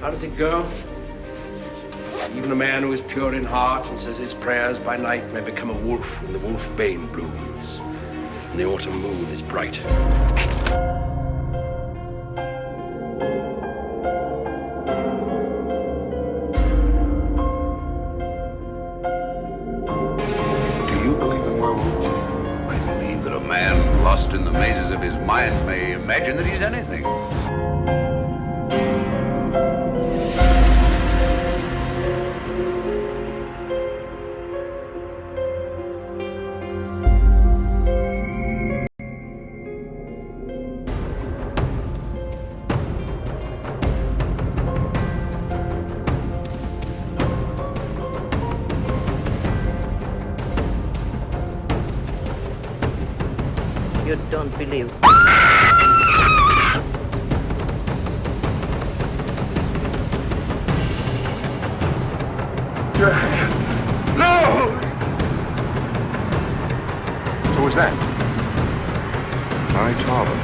How does it go? Even a man who is pure in heart and says his prayers by night may become a wolf when the wolfbane blooms and the autumn moon is bright. Do you believe in werewolves? I believe that a man lost in the mazes of his mind may imagine that he's anything. You don't believe. No! So was that? My father.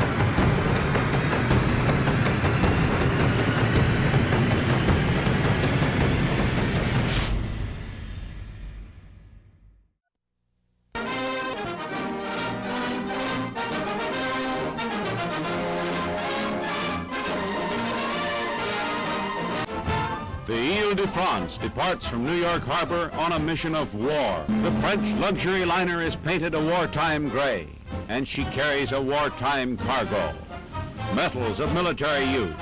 The Ile de France departs from New York Harbor on a mission of war. The French luxury liner is painted a wartime gray, and she carries a wartime cargo. Metals of military use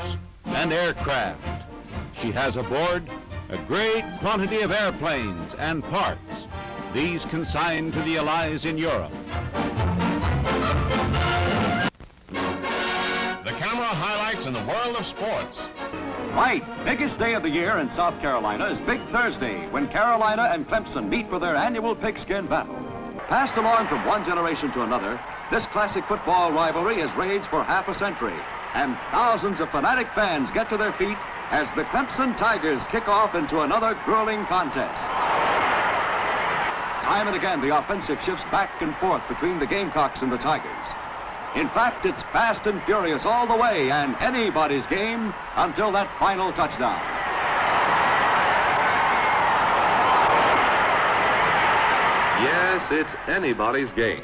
and aircraft. She has aboard a great quantity of airplanes and parts, these consigned to the Allies in Europe. The camera highlights in the world of sports. Right, biggest day of the year in South Carolina is Big Thursday, when Carolina and Clemson meet for their annual pigskin battle. Passed along from one generation to another, this classic football rivalry has raged for half a century, and thousands of fanatic fans get to their feet as the Clemson Tigers kick off into another grueling contest. Time and again, the offensive shifts back and forth between the Gamecocks and the Tigers. In fact, it's fast and furious all the way, and anybody's game until that final touchdown. Yes, it's anybody's game.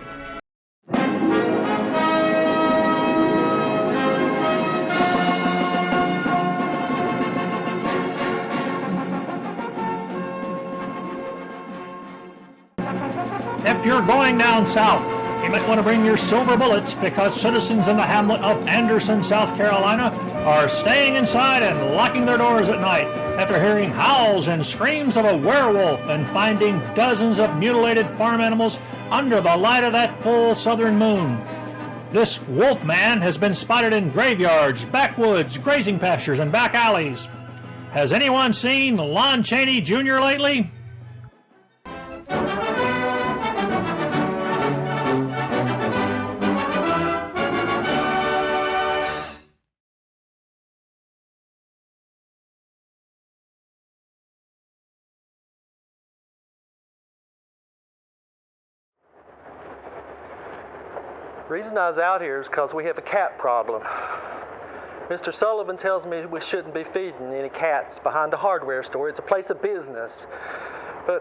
If you're going down south, you might want to bring your silver bullets, because citizens in the hamlet of Anderson, South Carolina are staying inside and locking their doors at night after hearing howls and screams of a werewolf and finding dozens of mutilated farm animals under the light of that full southern moon. This Wolfman has been spotted in graveyards, backwoods, grazing pastures, and back alleys. Has anyone seen Lon Chaney Jr. lately? The reason I was out here is because we have a cat problem. Mr. Sullivan tells me we shouldn't be feeding any cats behind a hardware store. It's a place of business. But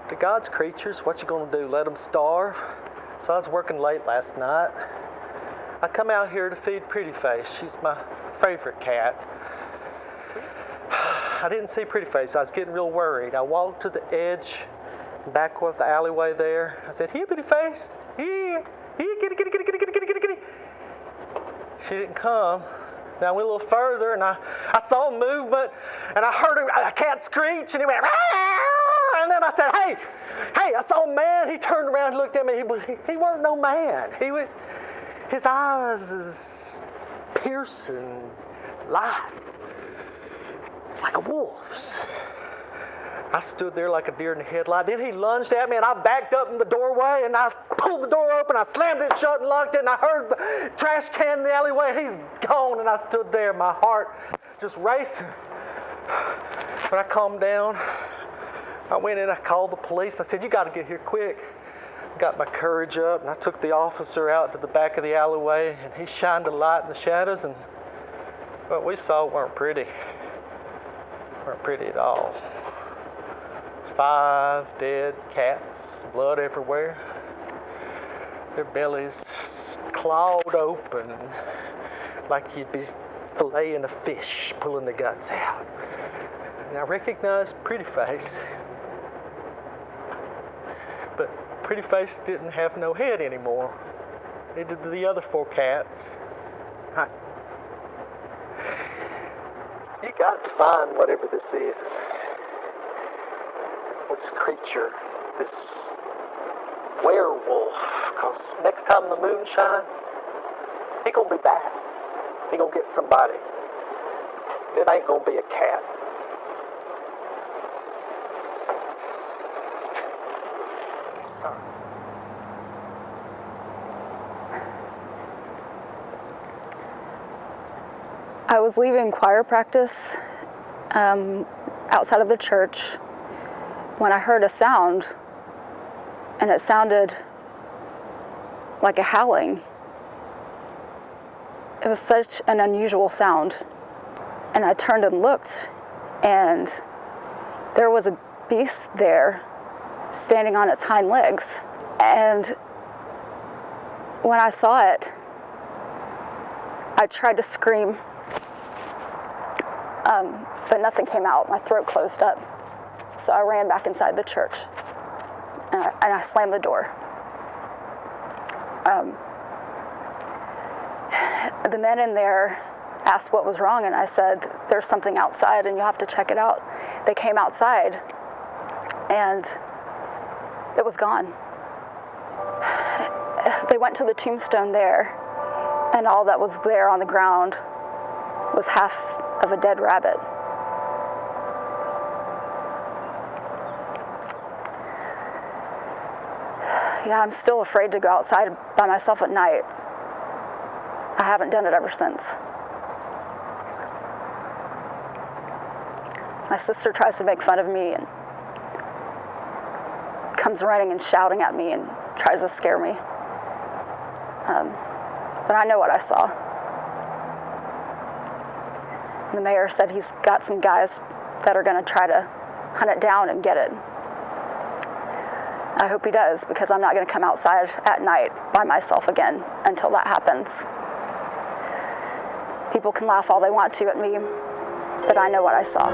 to God's creatures, what you gonna do, let them starve? So I was working late last night. I come out here to feed Pretty Face. She's my favorite cat. I didn't see Pretty Face. I was getting real worried. I walked to the edge, back of the alleyway there. I said, "Here, Pretty Face. Here. Here, kitty. She didn't come. Now I went a little further, and I saw movement, and I heard a cat screech, and he went, "Rah!" And then I said, hey, I saw a man. He turned around and looked at me. He weren't no man. His eyes is piercing light, like a wolf's. I stood there like a deer in the headlight. Then he lunged at me, and I backed up in the doorway, and I pulled the door open. I slammed it shut and locked it, and I heard the trash can in the alleyway. He's gone, and I stood there, my heart just racing. But I calmed down. I went in, I called the police. I said, you got to get here quick. Got my courage up, and I took the officer out to the back of the alleyway, and he shined a light in the shadows, and what we saw weren't pretty. Weren't pretty at all. 5 dead cats, blood everywhere. Their bellies clawed open like you'd be filleting a fish, pulling the guts out. And I recognized Pretty Face. But Pretty Face didn't have no head anymore. Neither did the other 4 cats. You got to find whatever this is. This creature, this werewolf, because next time the moon shines, he gonna be back. He gonna get somebody. It ain't gonna be a cat. I was leaving choir practice outside of the church when I heard a sound, and it sounded like a howling. It was such an unusual sound. And I turned and looked, and there was a beast there standing on its hind legs. And when I saw it, I tried to scream, but nothing came out. My throat closed up. So I ran back inside the church, and I slammed the door. The men in there asked what was wrong, and I said, there's something outside and you have to check it out. They came outside, and it was gone. They went to the tombstone there, and all that was there on the ground was half of a dead rabbit. Yeah, I'm still afraid to go outside by myself at night. I haven't done it ever since. My sister tries to make fun of me and comes running and shouting at me and tries to scare me. But I know what I saw. The mayor said he's got some guys that are going to try to hunt it down and get it. I hope he does, because I'm not going to come outside at night by myself again until that happens. People can laugh all they want to at me, but I know what I saw.